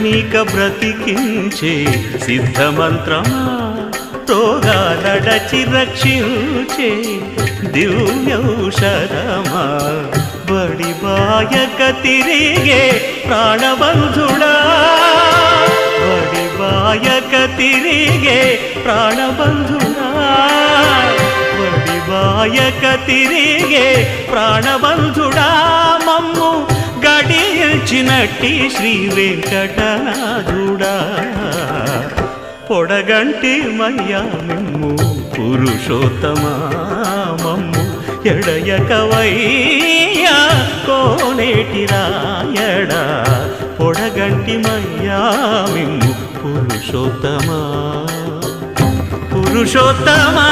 నీక బ్రతికించే సిద్ధమంత్రమా రోగాలడచి రక్షించే దివ్యౌషధమా బడిబాయక తిరిగే ప్రాణబంధుడా బడిబాయక తిరిగే ప్రాణబంధుడా బడిబాయక తిరిగే ప్రాణబంధుడా మమ్ము గడిచినట్టి శ్రీ వెంకటనాథుడా పొడగంటి మయ్యా మిమ్ము పురుషోత్తమా మమ్ము ఎడయకవయ్యా కోనేటి రాయడా పొడగంటి మయ్యా మిమ్ము పురుషోత్తమా పురుషోత్తమా